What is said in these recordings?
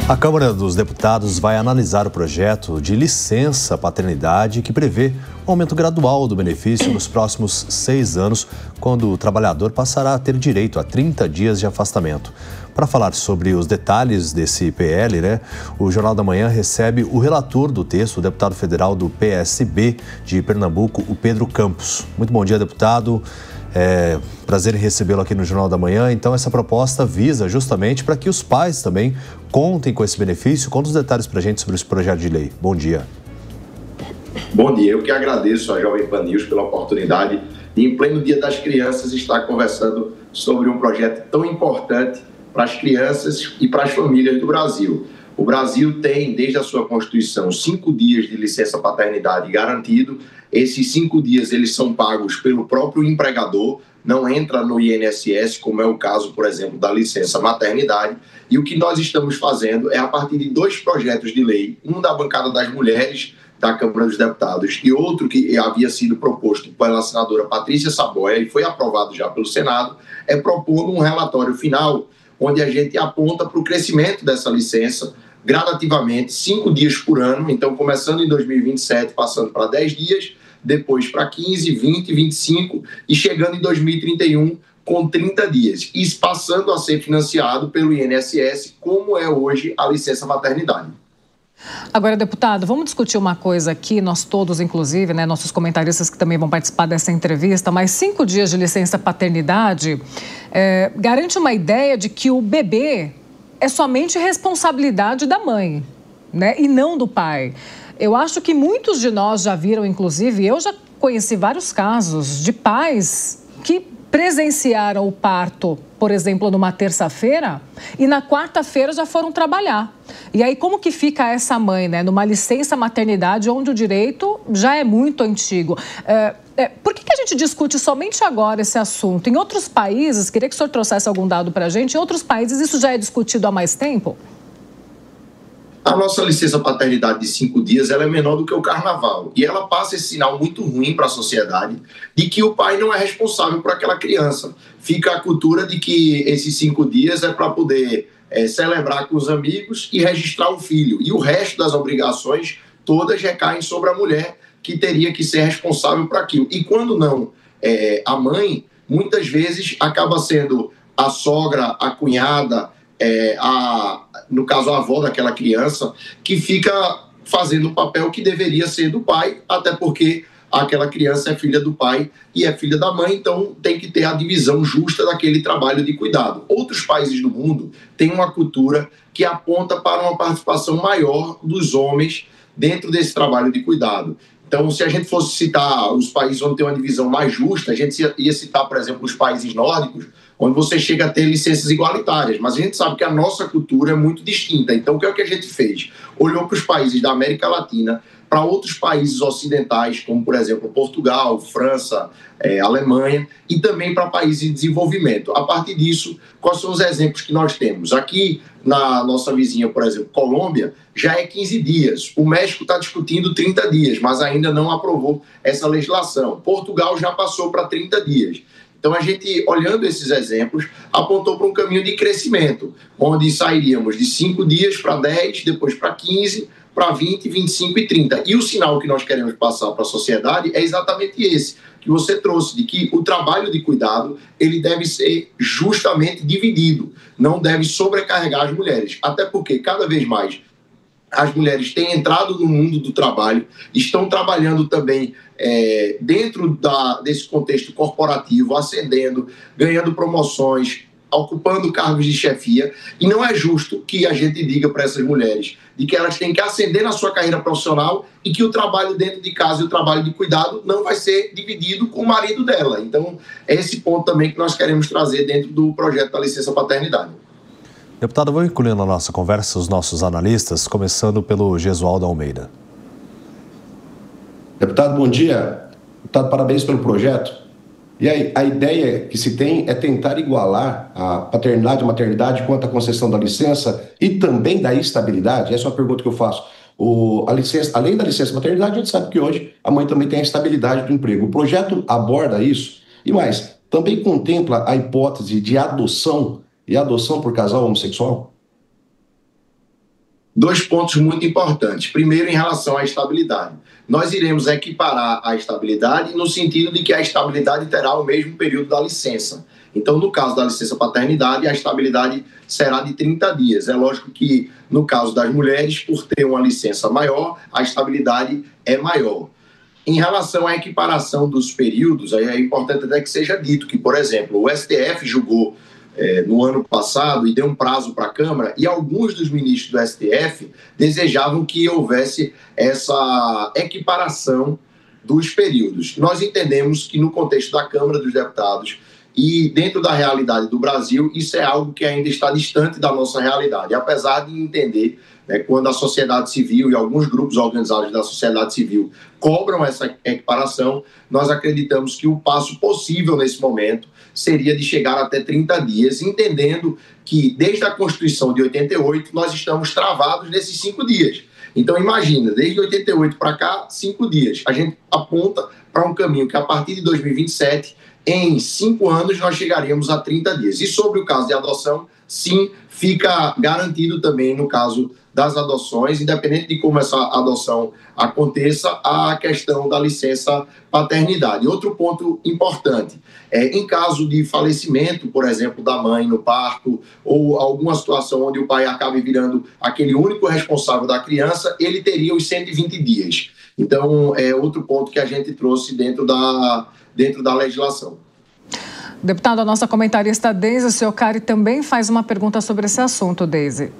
A Câmara dos Deputados vai analisar o projeto de licença paternidade que prevê um aumento gradual do benefício nos próximos 6 anos, quando o trabalhador passará a ter direito a 30 dias de afastamento. Para falar sobre os detalhes desse PL, o Jornal da Manhã recebe o relator do texto, o deputado federal do PSB de Pernambuco, o Pedro Campos. Muito bom dia, deputado. Prazer em recebê-lo aqui no Jornal da Manhã. Então, essa proposta visa justamente para que os pais também contem com esse benefício. Conta os detalhes para a gente sobre esse projeto de lei. Bom dia. Bom dia. Eu que agradeço à Jovem Pan News pela oportunidade de, em pleno Dia das Crianças, estar conversando sobre um projeto tão importante para as crianças e para as famílias do Brasil. O Brasil tem, desde a sua Constituição, 5 dias de licença paternidade garantido. Esses 5 dias eles são pagos pelo próprio empregador, não entra no INSS, como é o caso, por exemplo, da licença maternidade. E o que nós estamos fazendo é, a partir de 2 projetos de lei, um da bancada das mulheres da Câmara dos Deputados e outro que havia sido proposto pela senadora Patrícia Saboia e foi aprovado já pelo Senado, é propondo um relatório final onde a gente aponta para o crescimento dessa licença gradativamente, 5 dias por ano, então começando em 2027, passando para 10 dias, depois para 15, 20, 25 e chegando em 2031 com 30 dias. Isso passando a ser financiado pelo INSS, como é hoje a licença maternidade. Agora, deputado, vamos discutir uma coisa aqui, nós todos, inclusive, nossos comentaristas que também vão participar dessa entrevista, mas 5 dias de licença paternidade garante uma ideia de que o bebê é somente responsabilidade da mãe, e não do pai. Eu acho que muitos de nós já viram, inclusive, eu já conheci vários casos de pais que presenciaram o parto, por exemplo, numa terça-feira e na quarta-feira já foram trabalhar. E aí como que fica essa mãe, numa licença maternidade onde o direito já é muito antigo? Por que a gente discute somente agora esse assunto? Em outros países, queria que o senhor trouxesse algum dado para a gente, em outros países isso já é discutido há mais tempo? A nossa licença paternidade de 5 dias ela é menor do que o carnaval. E ela passa esse sinal muito ruim para a sociedade de que o pai não é responsável por aquela criança. Fica a cultura de que esses 5 dias é para poder celebrar com os amigos e registrar o filho. E o resto das obrigações todas recaem sobre a mulher, que teria que ser responsável por aquilo. E quando não a mãe, muitas vezes acaba sendo a sogra, a cunhada, no caso a avó daquela criança, que fica fazendo o papel que deveria ser do pai, até porque aquela criança é filha do pai e é filha da mãe, então tem que ter a divisão justa daquele trabalho de cuidado. Outros países do mundo têm uma cultura que aponta para uma participação maior dos homens dentro desse trabalho de cuidado. Então, se a gente fosse citar os países onde tem uma divisão mais justa, a gente ia citar, por exemplo, os países nórdicos, onde você chega a ter licenças igualitárias, mas a gente sabe que a nossa cultura é muito distinta. Então, o que é que a gente fez? Olhou para os países da América Latina, para outros países ocidentais, como, por exemplo, Portugal, França, Alemanha, e também para países em desenvolvimento. A partir disso, quais são os exemplos que nós temos? Aqui, na nossa vizinha, por exemplo, Colômbia, já é 15 dias. O México está discutindo 30 dias, mas ainda não aprovou essa legislação. Portugal já passou para 30 dias. Então, a gente, olhando esses exemplos, apontou para um caminho de crescimento, onde sairíamos de 5 dias para 10, depois para 15, para 20, 25 e 30. E o sinal que nós queremos passar para a sociedade é exatamente esse, que você trouxe, de que o trabalho de cuidado ele deve ser justamente dividido, não deve sobrecarregar as mulheres. Até porque, cada vez mais, as mulheres têm entrado no mundo do trabalho, estão trabalhando também dentro desse contexto corporativo, ascendendo, ganhando promoções, ocupando cargos de chefia, e não é justo que a gente diga para essas mulheres de que elas têm que ascender na sua carreira profissional e que o trabalho dentro de casa e o trabalho de cuidado não vai ser dividido com o marido dela. Então, é esse ponto também que nós queremos trazer dentro do projeto da licença paternidade. Deputado, vou incluir na nossa conversa os nossos analistas, começando pelo Gesualdo Almeida. Deputado, bom dia. Deputado, parabéns pelo projeto. E aí, a ideia que se tem é tentar igualar a paternidade e maternidade quanto à concessão da licença e também da estabilidade. Essa é uma pergunta que eu faço. Além da licença maternidade, a gente sabe que hoje a mãe também tem a estabilidade do emprego. O projeto aborda isso e mais, também contempla a hipótese de adoção e adoção por casal homossexual? Dois pontos muito importantes. Primeiro, em relação à estabilidade. Nós iremos equiparar a estabilidade no sentido de que a estabilidade terá o mesmo período da licença. Então, no caso da licença paternidade, a estabilidade será de 30 dias. É lógico que, no caso das mulheres, por ter uma licença maior, a estabilidade é maior. Em relação à equiparação dos períodos, aí é importante até que seja dito que, por exemplo, o STF julgou no ano passado e deu um prazo para a Câmara, e alguns dos ministros do STF desejavam que houvesse essa equiparação dos períodos. Nós entendemos que no contexto da Câmara dos Deputados e dentro da realidade do Brasil, isso é algo que ainda está distante da nossa realidade, apesar de entender, quando a sociedade civil e alguns grupos organizados da sociedade civil cobram essa equiparação, nós acreditamos que o passo possível nesse momento seria de chegar até 30 dias, entendendo que desde a Constituição de 88 nós estamos travados nesses 5 dias. Então imagina, desde 88 para cá, 5 dias. A gente aponta para um caminho que a partir de 2027, em 5 anos, nós chegaríamos a 30 dias. E sobre o caso de adoção, sim, fica garantido também no caso das adoções, independente de como essa adoção aconteça, a questão da licença paternidade. Outro ponto importante, em caso de falecimento, por exemplo, da mãe no parto, ou alguma situação onde o pai acabe virando aquele único responsável da criança, ele teria os 120 dias. Então, é outro ponto que a gente trouxe dentro da legislação. Deputado, a nossa comentarista Deise Ciocari também faz uma pergunta sobre esse assunto, Deise.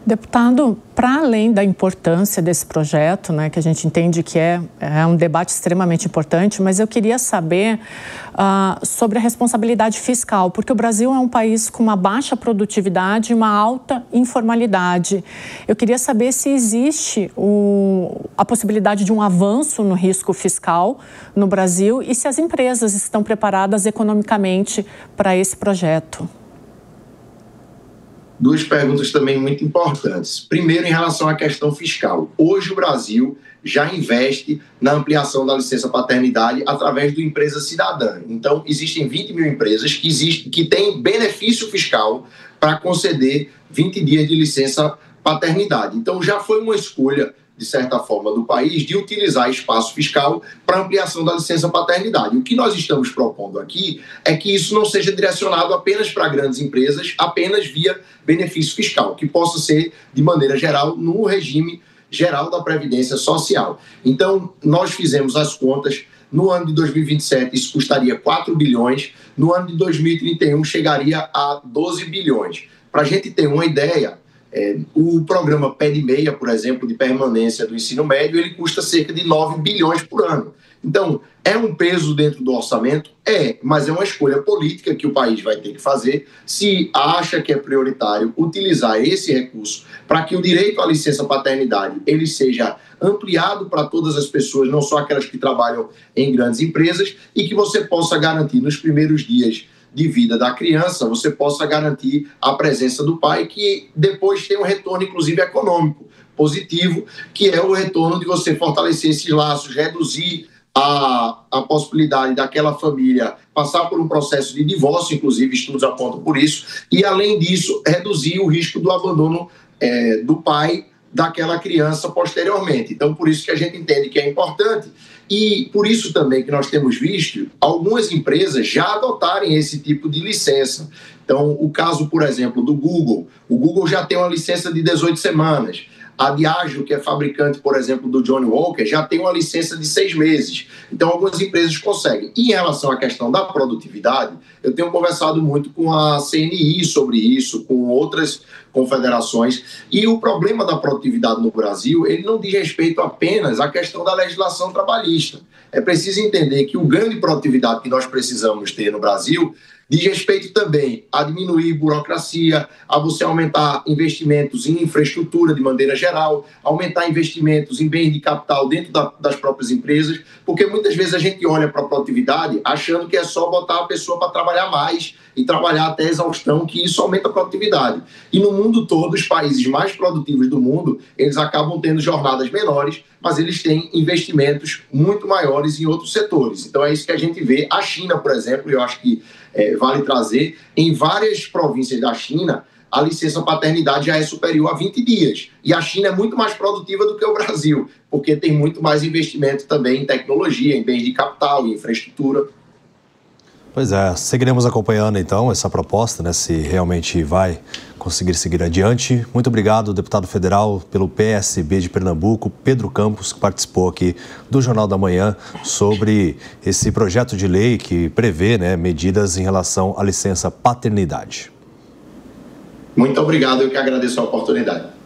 Deputado, para além da importância desse projeto, que a gente entende que é um debate extremamente importante, mas eu queria saber sobre a responsabilidade fiscal, porque o Brasil é um país com uma baixa produtividade e uma alta informalidade. Eu queria saber se existe a possibilidade de um avanço no risco fiscal no Brasil e se as empresas estão preparadas economicamente para esse projeto. Duas perguntas também muito importantes. Primeiro, em relação à questão fiscal. Hoje o Brasil já investe na ampliação da licença paternidade através do Empresa Cidadã. Então, existem 20 mil empresas que têm benefício fiscal para conceder 20 dias de licença paternidade. Então, já foi uma escolha, de certa forma, do país de utilizar espaço fiscal para ampliação da licença paternidade. O que nós estamos propondo aqui é que isso não seja direcionado apenas para grandes empresas, apenas via benefício fiscal, que possa ser, de maneira geral, no regime geral da Previdência Social. Então, nós fizemos as contas. No ano de 2027, isso custaria 4 bilhões. No ano de 2031, chegaria a 12 bilhões. Para a gente ter uma ideia, o programa Pé de Meia, por exemplo, de permanência do ensino médio, ele custa cerca de 9 bilhões por ano. Então, é um peso dentro do orçamento? Mas é uma escolha política que o país vai ter que fazer se acha que é prioritário utilizar esse recurso para que o direito à licença paternidade ele seja ampliado para todas as pessoas, não só aquelas que trabalham em grandes empresas, e que você possa garantir nos primeiros dias de vida da criança, você possa garantir a presença do pai, que depois tem um retorno, inclusive, econômico positivo, que é o retorno de você fortalecer esses laços, reduzir a possibilidade daquela família passar por um processo de divórcio, inclusive estudos apontam por isso, e, além disso, reduzir o risco do abandono do pai daquela criança posteriormente. Então, por isso que a gente entende que é importante. E por isso também que nós temos visto algumas empresas já adotarem esse tipo de licença. Então, o caso, por exemplo, do Google. O Google já tem uma licença de 18 semanas. A Diageo, que é fabricante, por exemplo, do Johnnie Walker, já tem uma licença de 6 meses. Então, algumas empresas conseguem. E em relação à questão da produtividade, eu tenho conversado muito com a CNI sobre isso, com outras confederações. E o problema da produtividade no Brasil, ele não diz respeito apenas à questão da legislação trabalhista. É preciso entender que o ganho de produtividade que nós precisamos ter no Brasil diz respeito também a diminuir burocracia, a você aumentar investimentos em infraestrutura de maneira geral, aumentar investimentos em bens de capital dentro das próprias empresas, porque muitas vezes a gente olha para a produtividade achando que é só botar a pessoa para trabalhar mais e trabalhar até exaustão, que isso aumenta a produtividade. E no mundo todo, os países mais produtivos do mundo, eles acabam tendo jornadas menores, mas eles têm investimentos muito maiores em outros setores. Então é isso que a gente vê. A China, por exemplo, eu acho que vale trazer, em várias províncias da China, a licença paternidade já é superior a 20 dias. E a China é muito mais produtiva do que o Brasil, porque tem muito mais investimento também em tecnologia, em bens de capital, em infraestrutura. Pois é, seguiremos acompanhando então essa proposta, né, se realmente vai conseguir seguir adiante. Muito obrigado, deputado federal pelo PSB de Pernambuco, Pedro Campos, que participou aqui do Jornal da Manhã sobre esse projeto de lei que prevê, né, medidas em relação à licença paternidade. Muito obrigado, eu que agradeço a oportunidade.